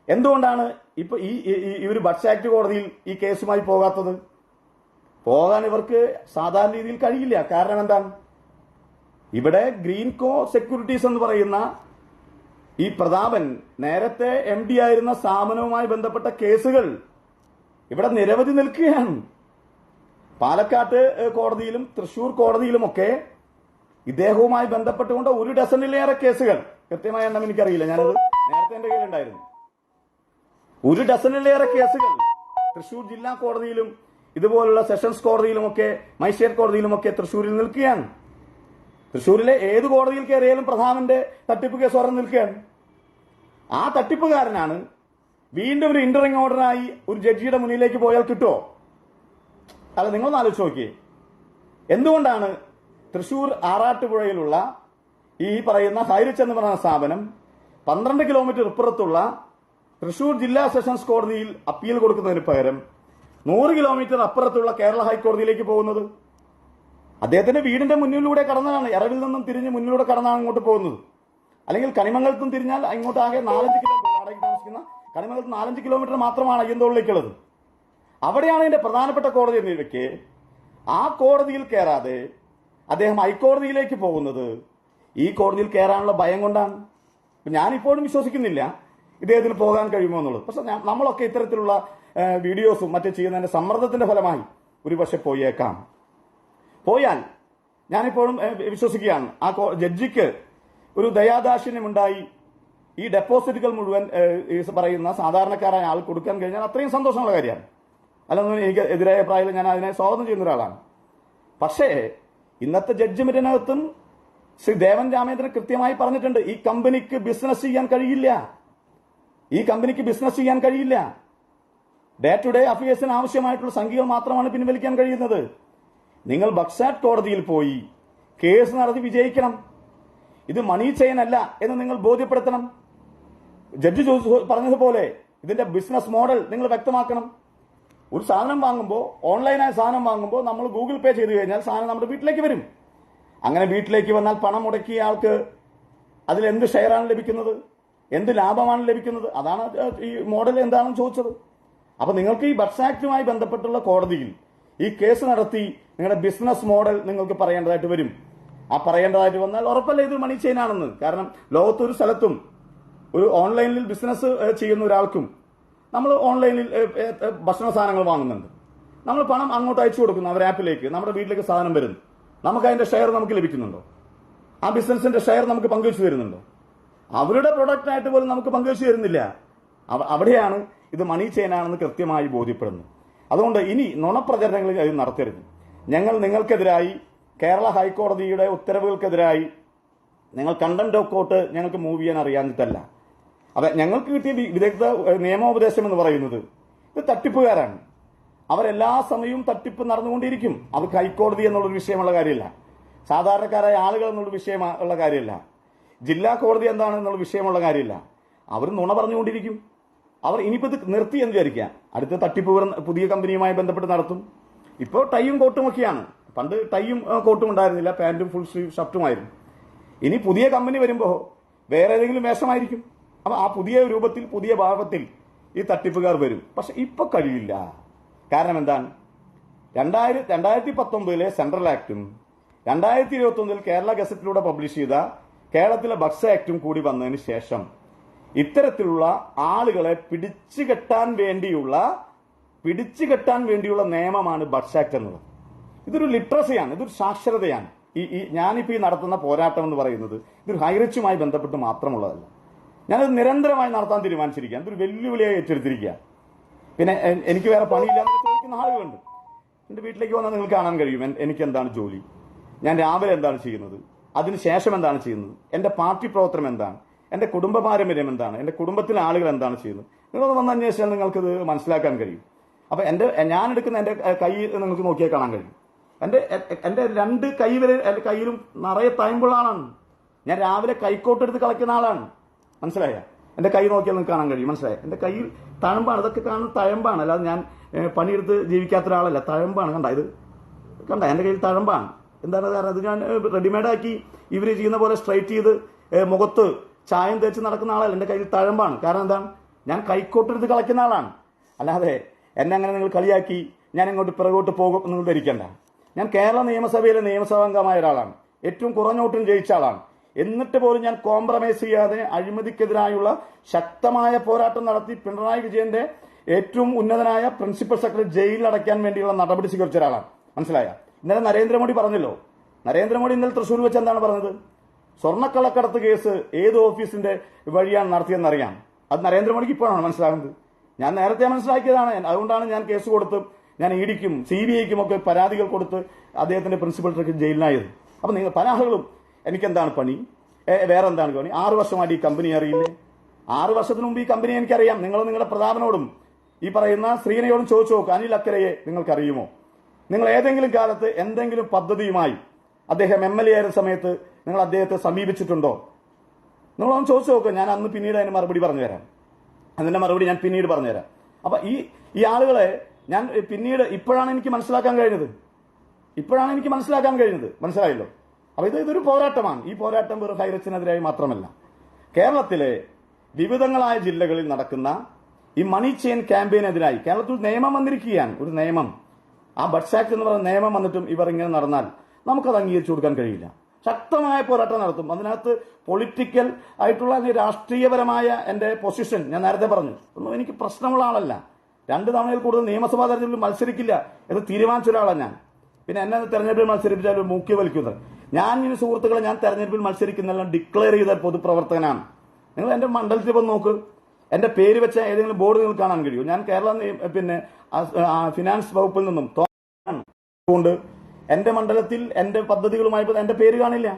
[SPEAKER 1] എന്തുകൊണ്ടാണ് ഇപ്പൊ ഇവർ ബഡ്സ് ആക്ട് കോടതിയിൽ ഈ കേസുമായി പോകാത്തത്? പോകാൻ ഇവർക്ക് സാധാരണ രീതിയിൽ കഴിയില്ല. കാരണം എന്താണ്? ഇവിടെ ഗ്രീൻകോ സെക്യൂരിറ്റീസ് എന്ന് പറയുന്ന ഈ പ്രതാപൻ നേരത്തെ MD ആയിരുന്ന സ്ഥാപനവുമായി ബന്ധപ്പെട്ട കേസുകൾ ഇവിടെ നിരവധി നിൽക്കുകയാണ്. പാലക്കാട്ട് കോടതിയിലും തൃശൂർ കോടതിയിലുമൊക്കെ ഇദ്ദേഹവുമായി ബന്ധപ്പെട്ടുകൊണ്ട് 1 ഡസനിലേറെ കേസുകൾ, കൃത്യമായ എണ്ണം എനിക്കറിയില്ല, ഞാനത് നേരത്തെ എന്റെ കയ്യിലുണ്ടായിരുന്നു. 1 ഡസനിലേറെ കേസുകൾ തൃശൂർ ജില്ലാ കോടതിയിലും ഇതുപോലുള്ള സെഷൻസ് കോടതിയിലുമൊക്കെ മജിസ്ട്രേറ്റ് കോടതിയിലുമൊക്കെ തൃശൂരിൽ നിൽക്കുകയാണ്. തൃശൂരിലെ ഏത് കോടതിയിൽ കയറിയാലും പ്രധാനന്റെ തട്ടിപ്പ് കേസ് ഉറഞ്ഞു നിൽക്കുകയാണ്. ആ തട്ടിപ്പുകാരനാണ് വീണ്ടും ഒരു ഇന്ററിംഗ് ഓർഡറായി ഒരു ജഡ്ജിയുടെ മുന്നിലേക്ക് പോയാൽ കിട്ടുമോ? അല്ല, നിങ്ങളൊന്ന് ആലോചിച്ച് നോക്കിയേ. എന്തുകൊണ്ടാണ് തൃശൂർ ആറാട്ടുപുഴയിലുള്ള ഈ പറയുന്ന ഹൈറിച്ച് എന്ന് പറയുന്ന സ്ഥാപനം 12 കിലോമീറ്റർ ഇപ്പുറത്തുള്ള തൃശൂർ ജില്ലാ സെഷൻസ് കോടതിയിൽ അപ്പീൽ കൊടുക്കുന്നതിന് പകരം 100 കിലോമീറ്റർ അപ്പുറത്തുള്ള കേരള ഹൈക്കോടതിയിലേക്ക് പോകുന്നത്? അദ്ദേഹത്തിന്റെ വീടിന്റെ മുന്നിലൂടെ കടന്നാണ്, എറവിൽ നിന്നും തിരിഞ്ഞ് മുന്നിലൂടെ കടന്നാണ് അങ്ങോട്ട് പോകുന്നത്. അല്ലെങ്കിൽ കണിമംഗലത്തും തിരിഞ്ഞാൽ ഇങ്ങോട്ട് ആകെ 4-5 കിലോമീറ്റർ, വാടകയ്ക്ക് താമസിക്കുന്ന കണിമംഗലത്ത് 4-5 കിലോമീറ്റർ മാത്രമാണ് അയ്യന്തോളിലേക്കുള്ളത്. അവിടെയാണ് ഇതിന്റെ പ്രധാനപ്പെട്ട കോടതി എന്ന നിലയ്ക്ക് ആ കോടതിയിൽ കയറാതെ അദ്ദേഹം ഹൈക്കോടതിയിലേക്ക് പോകുന്നത് ഈ കോടതിയിൽ കയറാനുള്ള ഭയം കൊണ്ടാണ്. ഞാനിപ്പോഴും വിശ്വസിക്കുന്നില്ല ഇദ്ദേഹത്തിന് പോകാൻ കഴിയുമോ എന്നുള്ളത്. പക്ഷെ നമ്മളൊക്കെ ഇത്തരത്തിലുള്ള വീഡിയോസും മറ്റും ചെയ്യുന്നതിന്റെ സമ്മർദ്ദത്തിന്റെ ഫലമായി ഒരുപക്ഷെ പോയാൽ ഞാനിപ്പോഴും വിശ്വസിക്കുകയാണ് ആ ജഡ്ജിക്ക് ഒരു ദയാദാക്ഷിണ്യമുണ്ടായി ഈ ഡെപ്പോസിറ്റുകൾ മുഴുവൻ പറയുന്ന സാധാരണക്കാരായ ആൾ കൊടുക്കാൻ കഴിഞ്ഞാൽ അത്രയും സന്തോഷമുള്ള കാര്യമാണ്. അല്ലൊന്നും എനിക്ക് എതിരായ അഭിപ്രായത്തിൽ ഞാൻ അതിനെ സ്വാഗതം ചെയ്യുന്ന ഒരാളാണ്. പക്ഷേ ഇന്നത്തെ ജഡ്ജ്മെന്റിനകത്തും ശ്രീ ദേവൻ രാമേന്ദ്രൻ കൃത്യമായി പറഞ്ഞിട്ടുണ്ട്, ഈ കമ്പനിക്ക് ബിസിനസ് ചെയ്യാൻ കഴിയില്ല. ഡേ ടു ഡേ അഫയേഴ്സിന് ആവശ്യമായിട്ടുള്ള സംഖ്യകൾ മാത്രമാണ് പിൻവലിക്കാൻ കഴിയുന്നത്. നിങ്ങൾ ബക്സാറ്റ് കോടതിയിൽ പോയി കേസ് നടത്തി വിജയിക്കണം. ഇത് മണി ചെയിൻ അല്ല എന്ന് നിങ്ങൾ ബോധ്യപ്പെടുത്തണം. ജഡ്ജി പറഞ്ഞതുപോലെ ഇതിന്റെ ബിസിനസ് മോഡൽ നിങ്ങൾ വ്യക്തമാക്കണം. ഒരു സാധനം വാങ്ങുമ്പോൾ, ഓൺലൈനായ സാധനം വാങ്ങുമ്പോൾ നമ്മൾ ഗൂഗിൾ പേ ചെയ്ത് കഴിഞ്ഞാൽ സാധനം നമ്മുടെ വീട്ടിലേക്ക് വരും. അങ്ങനെ വീട്ടിലേക്ക് വന്നാൽ പണം മുടക്കിയ ആൾക്ക് അതിൽ എന്ത് ഷെയറാണ് ലഭിക്കുന്നത്, എന്ത് ലാഭമാണ് ലഭിക്കുന്നത്? അതാണ് ഈ മോഡൽ എന്താണെന്ന് ചോദിച്ചത്. അപ്പൊ നിങ്ങൾക്ക് ഈ ബഡ്സ് ആക്ടുമായി ബന്ധപ്പെട്ടുള്ള കോടതിയിൽ ഈ കേസ് നടത്തി നിങ്ങളുടെ ബിസിനസ് മോഡൽ നിങ്ങൾക്ക് പറയേണ്ടതായിട്ട് വരും. ആ പറയേണ്ടതായിട്ട് വന്നാൽ ഉറപ്പല്ല ഇത് മണി ചെയിൻ ആണെന്ന്. കാരണം ലോകത്തൊരു സ്ഥലത്തും ഒരു ഓൺലൈനിൽ ബിസിനസ് ചെയ്യുന്ന ഒരാൾക്കും നമ്മൾ ഓൺലൈനിൽ ഭക്ഷണ സാധനങ്ങൾ വാങ്ങുന്നുണ്ട്, നമ്മൾ പണം അങ്ങോട്ട് അയച്ചു കൊടുക്കുന്നു, അവർ ആപ്പിലേക്ക് നമ്മുടെ വീട്ടിലേക്ക് സാധനം വരുന്നു, നമുക്ക് അതിന്റെ ഷെയർ നമുക്ക് ലഭിക്കുന്നുണ്ടോ? ആ ബിസിനസിന്റെ ഷെയർ നമുക്ക് പങ്കുവെച്ചു തരുന്നുണ്ടോ? അവരുടെ പ്രൊഡക്റ്റ് ആയിട്ട് പോലും നമുക്ക് പങ്കുവെച്ചു തരുന്നില്ല. അവിടെയാണ് ഇത് മണി ചെയിൻ ആണെന്ന് കൃത്യമായി ബോധ്യപ്പെടുന്നു. അതുകൊണ്ട് ഇനി നുണപ്രചരണങ്ങൾ അത് നടത്തരുത്. ഞങ്ങൾ നിങ്ങൾക്കെതിരായി കേരള ഹൈക്കോടതിയുടെ ഉത്തരവുകൾക്കെതിരായി നിങ്ങൾ കണ്ടന്റ് ഓഫ് കോർട്ട് ഞങ്ങൾക്ക് മൂവ് ചെയ്യാൻ അറിയാഞ്ഞിട്ടല്ല. അതെ, ഞങ്ങൾക്ക് കിട്ടിയ വിദഗ്ധ നിയമോപദേശം എന്ന് പറയുന്നത് ഇത് തട്ടിപ്പുകാരാണ്, അവരെല്ലാ സമയവും തട്ടിപ്പ് നടന്നുകൊണ്ടിരിക്കും. അത് ഹൈക്കോടതി എന്നുള്ളൊരു വിഷയമുള്ള കാര്യമില്ല, സാധാരണക്കാരായ ആളുകൾ എന്നുള്ള വിഷയമുള്ള കാര്യമില്ല, ജില്ലാ കോടതി എന്താണ് എന്നുള്ള വിഷയമുള്ള കാര്യമില്ല. അവർ നുണ പറഞ്ഞുകൊണ്ടിരിക്കും. അവർ ഇനിയിപ്പോൾ ഇത് നിർത്തി എന്ന് വിചാരിക്കുക, അടുത്ത തട്ടിപ്പ് പുതിയ കമ്പനിയുമായി ബന്ധപ്പെട്ട് നടത്തും. ഇപ്പോൾ ടൈയും കോട്ടും ഒക്കെയാണ്. പണ്ട് ടൈയും കോട്ടും ഉണ്ടായിരുന്നില്ല, പാന്റും ഫുൾ സ്ലീവ് ഷർട്ടുമായിരുന്നു. ഇനി പുതിയ കമ്പനി വരുമ്പോൾ വേറെ ഏതെങ്കിലും വേഷമായിരിക്കും. അപ്പൊ ആ പുതിയ രൂപത്തിൽ പുതിയ ഭാവത്തിൽ ഈ തട്ടിപ്പുകാർ വരും. പക്ഷെ ഇപ്പൊ കഴിയില്ല. കാരണം എന്താണ്? 2019 സെൻട്രൽ ആക്ടും 2021 കേരള ഗസറ്റിലൂടെ പബ്ലിഷ് ചെയ്ത കേരളത്തിലെ ബക്സ് ആക്ടും കൂടി വന്നതിന് ശേഷം ഇത്തരത്തിലുള്ള ആളുകളെ പിടിച്ചുകെട്ടാൻ വേണ്ടിയുള്ള നിയമമാണ് ബക്സ് ആക്ട് എന്നത്. ഇതൊരു ലിറ്ററസിയാണ്, ഇതൊരു സാക്ഷരതയാണ്. ഞാനിപ്പോ ഈ നടത്തുന്ന പോരാട്ടം എന്ന് പറയുന്നത് ഇതൊരു ഹൈറിച്ചുമായി ബന്ധപ്പെട്ട് മാത്രമുള്ളതല്ല. ഞാനത് നിരന്തരമായി നടത്താൻ തീരുമാനിച്ചിരിക്കുകയാണ്. ഇതൊരു വെല്ലുവിളിയായി ഏറ്റെടുത്തിരിക്കുക. പിന്നെ എനിക്ക് വേറെ പണിയില്ലാന്ന് ചോദിക്കുന്ന ആളുകളുണ്ട്. എന്റെ വീട്ടിലേക്ക് വന്നാൽ നിങ്ങൾക്ക് കാണാൻ കഴിയും എനിക്ക് എന്താണ് ജോലി, ഞാൻ രാവിലെ എന്താണ് ചെയ്യുന്നത്, അതിനുശേഷം എന്താണ് ചെയ്യുന്നത്, എന്റെ പാർട്ടി പ്രവർത്തനം എന്താണ്, എന്റെ കുടുംബ പാരമ്പര്യം എന്താണ്, എന്റെ കുടുംബത്തിലെ ആളുകൾ എന്താണ് ചെയ്യുന്നത്. നിങ്ങളത് വന്നു അന്വേഷിച്ചാൽ നിങ്ങൾക്കിത് മനസ്സിലാക്കാൻ കഴിയും. അപ്പൊ ഞാൻ എടുക്കുന്ന എന്റെ കൈ നിങ്ങൾക്ക് നോക്കിയാൽ കാണാൻ കഴിയും. എന്റെ 2 കൈ വരെ എന്റെ കയ്യിലും നിറയെ തഴമ്പുള്ള ആളാണ്. ഞാൻ രാവിലെ കൈക്കോട്ടെടുത്ത് കളയ്ക്കുന്ന ആളാണ്. മനസ്സിലായ? എന്റെ കൈ നോക്കിയാൽ നിങ്ങൾക്ക് കാണാൻ കഴിയും. മനസ്സിലായ? എന്റെ കയ്യിൽ തഴമ്പാണ്. ഇതൊക്കെ കാണുന്ന തഴമ്പാണ്, അല്ലാതെ ഞാൻ പണിയെടുത്ത് ജീവിക്കാത്ത ഒരാളല്ല. തഴമ്പാണ്. ഇത് കണ്ട എന്റെ കയ്യിൽ തഴമ്പാണ്. എന്താണ് കാരണം? അത് ഞാൻ റെഡിമെയ്ഡാക്കി ഇവര് ചെയ്യുന്ന പോലെ സ്ട്രൈറ്റ് ചെയ്ത് മുഖത്ത് ചായം തേച്ച് നടക്കുന്ന ആളല്ല. എന്റെ കയ്യിൽ തഴമ്പാണ്. കാരണം എന്താണ്? ഞാൻ കൈക്കോട്ടെടുത്ത് കളയ്ക്കുന്ന ആളാണ്. അല്ലാതെ എന്നെ അങ്ങനെ നിങ്ങൾ കളിയാക്കി ഞാൻ ഇങ്ങോട്ട് പിറകോട്ട് പോകും നിങ്ങൾ ധരിക്കണ്ട. ഞാൻ കേരള നിയമസഭയിലെ നിയമസഭാംഗമായ ഒരാളാണ്. ഏറ്റവും കുറഞ്ഞ വോട്ടിന് ജയിച്ച ആളാണ്. എന്നിട്ട് പോലും ഞാൻ കോംപ്രമൈസ് ചെയ്യാതെ അഴിമതിക്കെതിരായുള്ള ശക്തമായ പോരാട്ടം നടത്തി പിണറായി വിജയന്റെ ഏറ്റവും ഉന്നതനായ പ്രിൻസിപ്പൽ സെക്രട്ടറി ജയിലിൽ അടയ്ക്കാൻ വേണ്ടിയുള്ള നടപടി സ്വീകരിച്ച ഒരാളാണ്. മനസ്സിലായ? ഇന്നലെ നരേന്ദ്രമോദി പറഞ്ഞല്ലോ. നരേന്ദ്രമോദി ഇന്നലെ തൃശ്ശൂർ വെച്ച് എന്താണ് പറഞ്ഞത്? സ്വർണ്ണക്കള്ളക്കടത്ത് കേസ് ഏത് ഓഫീസിന്റെ വഴിയാണ് നടത്തിയെന്നറിയാം. അത് നരേന്ദ്രമോദിക്ക് ഇപ്പോഴാണ് മനസ്സിലാകുന്നത്. ഞാൻ നേരത്തെ മനസ്സിലാക്കിയതാണ്. അതുകൊണ്ടാണ് ഞാൻ കേസ് കൊടുത്ത് ഞാൻ ഇഡിക്കും CBIക്കും ഒക്കെ പരാതികൾ കൊടുത്ത് അദ്ദേഹത്തിന്റെ പ്രിൻസിപ്പൽ സെക്രട്ടറി ജയിലിലായത്. അപ്പൊ നിങ്ങൾ പല ആളുകളും എനിക്കെന്താണ് പണി, വേറെ എന്താണ് പണി, 6 വർഷമായിട്ട് ഈ കമ്പനി അറിയില്ലേ? 6 വർഷത്തിന് മുമ്പ് ഈ കമ്പനി എനിക്കറിയാം. നിങ്ങളുടെ പ്രതാപനോടും ഈ പറയുന്ന ശ്രീനയോടും ചോദിച്ചു നോക്കുക. അനിൽ അക്കരയെ നിങ്ങൾക്കറിയുമോ? നിങ്ങൾ ഏതെങ്കിലും കാലത്ത് എന്തെങ്കിലും പദ്ധതിയുമായി അദ്ദേഹം MLA ആയിരുന്ന സമയത്ത് നിങ്ങൾ അദ്ദേഹത്തെ സമീപിച്ചിട്ടുണ്ടോ? നിങ്ങളൊന്ന് ചോദിച്ചു നോക്കുക. ഞാൻ അന്ന് പിന്നീട് അതിന് മറുപടി പറഞ്ഞുതരാം. അതിന്റെ മറുപടി ഞാൻ പിന്നീട് പറഞ്ഞുതരാം. അപ്പൊ ഈ ആളുകളെ ഞാൻ പിന്നീട് ഇപ്പോഴാണ് എനിക്ക് മനസ്സിലാക്കാൻ കഴിഞ്ഞത്. മനസ്സിലായല്ലോ? അപ്പൊ ഇതൊരു പോരാട്ടമാണ്. ഈ പോരാട്ടം വെറും ഹൈറച്ചിനെതിരായി മാത്രമല്ല, കേരളത്തിലെ വിവിധങ്ങളായ ജില്ലകളിൽ നടക്കുന്ന ഈ മണി ചെയിൻ ക്യാമ്പയിനെതിരായി കേരളത്തിൽ നിയമം വന്നിരിക്കുകയാണ്. ഒരു നിയമം, ആ ബഡ്സ് ആക്ട് എന്ന് പറയുന്ന നിയമം വന്നിട്ടും ഇവർ ഇങ്ങനെ നടന്നാൽ നമുക്കത് അംഗീകരിച്ചു കൊടുക്കാൻ കഴിയില്ല. ശക്തമായ പോരാട്ടം നടത്തും. അതിനകത്ത് പൊളിറ്റിക്കൽ ആയിട്ടുള്ള രാഷ്ട്രീയപരമായ എന്റെ പൊസിഷൻ ഞാൻ നേരത്തെ പറഞ്ഞു. ഒന്നും എനിക്ക് പ്രശ്നമുള്ള ആളല്ല. 2 തവണയിൽ കൂടുതൽ നിയമസഭാ തെരഞ്ഞെടുപ്പിൽ മത്സരിക്കില്ല എന്ന് തീരുമാനിച്ച ഒരാളാണ് ഞാൻ. പിന്നെ എന്നെ തെരഞ്ഞെടുപ്പിൽ മത്സരിപ്പിച്ചാൽ മൂക്കി വലിക്കുന്നത്. ഞാൻ ഇനി സുഹൃത്തുക്കളെ, ഞാൻ തെരഞ്ഞെടുപ്പിൽ മത്സരിക്കുന്നെല്ലാം ഡിക്ലെയർ ചെയ്ത പൊതുപ്രവർത്തകനാണ്. നിങ്ങൾ എന്റെ മണ്ഡലത്തിൽ പോയി നോക്ക്. എന്റെ പേര് വെച്ച ഏതെങ്കിലും ബോർഡ് നിങ്ങൾക്ക് കാണാൻ കഴിയും? ഞാൻ കേരള ഫിനാൻസ് വകുപ്പിൽ നിന്നും കൊണ്ട് എന്റെ മണ്ഡലത്തിൽ എന്റെ പദ്ധതികളുമായി എന്റെ പേര് കാണില്ല.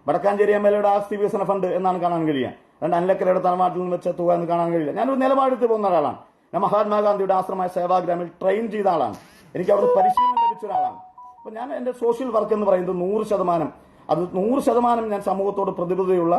[SPEAKER 1] വടക്കാഞ്ചേരി MLAയുടെ ആസ്തി വികസന ഫണ്ട് എന്നാണ് കാണാൻ കഴിയുക. അനിലക്കരയുടെ തലമാട്ടിൽ നിന്ന് വെച്ച തുക എന്ന് കാണാൻ കഴിയില്ല. ഞാനൊരു നിലപാടെടുത്ത് പോകുന്ന ഒരാളാണ്. ഞാൻ മഹാത്മാഗാന്ധിയുടെ ആശ്രമമായ സേവാഗ്രാമിൽ ട്രെയിൻ ചെയ്ത ആളാണ്. എനിക്ക് അവിടെ പരിശീലനം ലഭിച്ച ഒരാളാണ്. അപ്പൊ ഞാൻ എന്റെ സോഷ്യൽ വർക്ക് എന്ന് പറയുന്നത് 100%, അത് 100% ഞാൻ സമൂഹത്തോട് പ്രതിബദ്ധതയുള്ള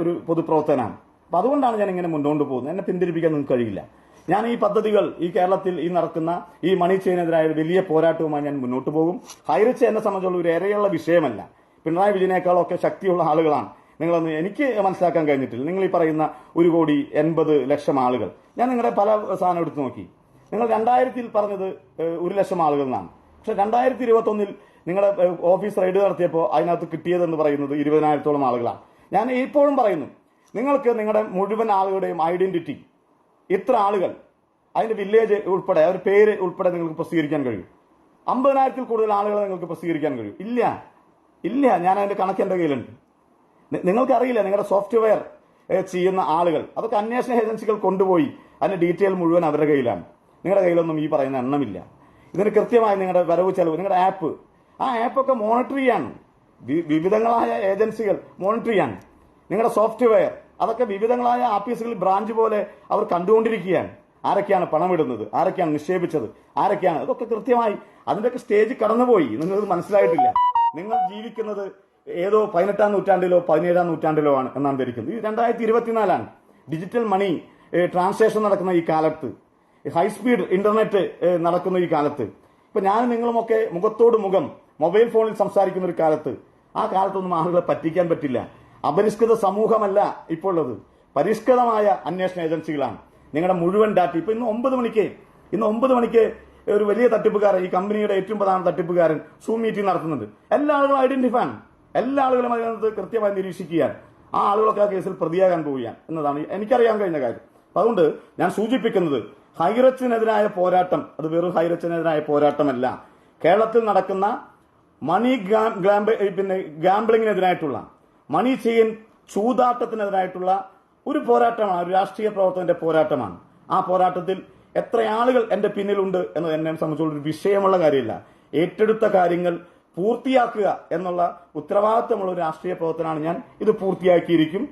[SPEAKER 1] ഒരു പൊതുപ്രവർത്തകനാണ്. അപ്പൊ അതുകൊണ്ടാണ് ഞാൻ ഇങ്ങനെ മുന്നോട്ട് പോകുന്നത്. എന്നെ പിന്തിരിപ്പിക്കാൻ നിങ്ങൾക്ക് കഴിയില്ല. ഞാൻ ഈ പദ്ധതികൾ, ഈ കേരളത്തിൽ ഈ നടക്കുന്ന ഈ മണി ചെയിനെതിരായ വലിയ പോരാട്ടവുമായി ഞാൻ മുന്നോട്ട് പോകും. ഹൈറിച്ച് എന്നെ സംബന്ധിച്ചുള്ള ഒരു ഏറെയുള്ള വിഷയമല്ല. പിണറായി വിജയനേക്കാളൊക്കെ ശക്തിയുള്ള ആളുകളാണ്. നിങ്ങളൊന്ന് എനിക്ക് മനസ്സിലാക്കാൻ കഴിഞ്ഞിട്ടില്ല. നിങ്ങൾ ഈ പറയുന്ന 1,80,00,000 ആളുകൾ, ഞാൻ നിങ്ങളുടെ പല സാധനം എടുത്തു നോക്കി. നിങ്ങൾ 2000 പറഞ്ഞത് 1,00,000 ആളുകൾ എന്നാണ്. പക്ഷെ 2021 നിങ്ങളുടെ ഓഫീസ് റെയ്ഡ് നടത്തിയപ്പോൾ അതിനകത്ത് കിട്ടിയതെന്ന് പറയുന്നത് 20,000-ഓളം ആളുകളാണ്. ഞാൻ ഇപ്പോഴും പറയുന്നു, നിങ്ങൾക്ക് നിങ്ങളുടെ മുഴുവൻ ആളുകളുടെയും ഐഡന്റിറ്റി, ഇത്ര ആളുകൾ, അതിന്റെ വില്ലേജ് ഉൾപ്പെടെ, അവരുടെ പേര് ഉൾപ്പെടെ നിങ്ങൾക്ക് പ്രസിദ്ധീകരിക്കാൻ കഴിയും. 50,000-ൽ കൂടുതൽ ആളുകളെ നിങ്ങൾക്ക് പ്രസിദ്ധീകരിക്കാൻ കഴിയും? ഇല്ല. ഞാൻ അതിന്റെ കണക്ക് എന്റെ കയ്യിലുണ്ട്. നിങ്ങൾക്കറിയില്ല, നിങ്ങളുടെ സോഫ്റ്റ്വെയർ ചെയ്യുന്ന ആളുകൾ, അതൊക്കെ അന്വേഷണ ഏജൻസികൾ കൊണ്ടുപോയി അതിന്റെ ഡീറ്റെയിൽ മുഴുവൻ അവരുടെ കയ്യിലാണ്. നിങ്ങളുടെ കയ്യിലൊന്നും ഈ പറയുന്ന എണ്ണമില്ല. ഇതിന് കൃത്യമായി നിങ്ങളുടെ വരവ് ചെലവ്, നിങ്ങളുടെ ആപ്പ്, ആ ആപ്പൊക്കെ മോണിറ്റർ ചെയ്യാൻ വിവിധങ്ങളായ ഏജൻസികൾ മോണിറ്റർ ചെയ്യാൻ. നിങ്ങളുടെ സോഫ്റ്റ്വെയർ, അതൊക്കെ വിവിധങ്ങളായ ആഫീസുകളിൽ ബ്രാഞ്ച് പോലെ അവർ കണ്ടുകൊണ്ടിരിക്കുകയാണ്. ആരൊക്കെയാണ് പണമിടുന്നത്, ആരൊക്കെയാണ് നിക്ഷേപിച്ചത്, ആരൊക്കെയാണ്, അതൊക്കെ കൃത്യമായി അതിന്റെയൊക്കെ സ്റ്റേജ് കടന്നുപോയി. നിങ്ങൾക്ക് മനസ്സിലായിട്ടില്ല. നിങ്ങൾ ജീവിക്കുന്നത് ഏതോ 18-ാം നൂറ്റാണ്ടിലോ 17-ാം നൂറ്റാണ്ടിലോ ആണ് എന്നാണ് ധരിക്കുന്നത്. ഈ 2024 ഡിജിറ്റൽ മണി ട്രാൻസാക്ഷൻ നടക്കുന്ന ഈ കാലത്ത്, ഹൈസ്പീഡ് ഇന്റർനെറ്റ് നടക്കുന്ന ഈ കാലത്ത്, ഇപ്പൊ ഞാൻ നിങ്ങളുമൊക്കെ മുഖത്തോട് മുഖം മൊബൈൽ ഫോണിൽ സംസാരിക്കുന്ന ഒരു കാലത്ത്, ആ കാലത്തൊന്നും ആളുകളെ പറ്റിക്കാൻ പറ്റില്ല. അപരിഷ്കൃത സമൂഹമല്ല ഇപ്പോൾ ഉള്ളത്, പരിഷ്കൃതമായ അന്വേഷണ ഏജൻസികളാണ്. നിങ്ങളുടെ മുഴുവൻ ഡാറ്റ ഇപ്പൊ ഇന്ന് 9 മണിക്ക് ഒരു വലിയ തട്ടിപ്പുകാരൻ, ഈ കമ്പനിയുടെ ഏറ്റവും പ്രധാന തട്ടിപ്പുകാരൻ സൂം മീറ്റിംഗ് നടത്തുന്നുണ്ട്. എല്ലാ ആളുകളും ഐഡന്റിഫൈ ആണ്. എല്ലാ ആളുകളും അതിനകത്ത് കൃത്യമായി നിരീക്ഷിക്കുകയാണ്. ആ ആളുകളൊക്കെ ആ കേസിൽ പ്രതിയാകാൻ പോവുകയാണ് എന്നതാണ് എനിക്കറിയാൻ കഴിഞ്ഞ കാര്യം. അതുകൊണ്ട് ഞാൻ സൂചിപ്പിക്കുന്നത്, ഹൈറച്ചിനെതിരായ പോരാട്ടം അത് വെറും ഹൈറച്ചിനെതിരായ പോരാട്ടമല്ല. കേരളത്തിൽ നടക്കുന്ന മണി ഗാംബ്ലിങ്ങിനെതിരായിട്ടുള്ള, മണി ചെയിൻ ചൂതാട്ടത്തിനെതിരായിട്ടുള്ള ഒരു പോരാട്ടമാണ്, ഒരു രാഷ്ട്രീയ പ്രവർത്തകന്റെ പോരാട്ടമാണ്. ആ പോരാട്ടത്തിൽ എത്ര ആളുകൾ എന്റെ പിന്നിലുണ്ട് എന്ന് എന്നെ സംബന്ധിച്ചുള്ള ഒരു വിഷയമുള്ള കാര്യമില്ല. ഏറ്റെടുത്ത കാര്യങ്ങൾ പൂർത്തിയാക്കുക എന്നുള്ള ഉത്തരവാദിത്തമുള്ള ഒരു രാഷ്ട്രീയ പ്രവർത്തനമാണ് ഞാൻ. ഇത് പൂർത്തിയാക്കിയിരിക്കും,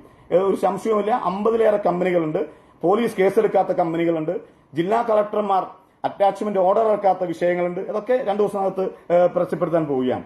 [SPEAKER 1] ഒരു സംശയവുമില്ല. 50-ലേറെ കമ്പനികളുണ്ട്, പോലീസ് കേസെടുക്കാത്ത കമ്പനികളുണ്ട്, ജില്ലാ കളക്ടർമാർ അറ്റാച്ച്മെന്റ് ഓർഡർ ഇറക്കാത്ത വിഷയങ്ങളുണ്ട്. ഇതൊക്കെ 2 ദിവസത്തിനകത്ത് പ്രസിദ്ധപ്പെടുത്താൻ പോവുകയാണ്.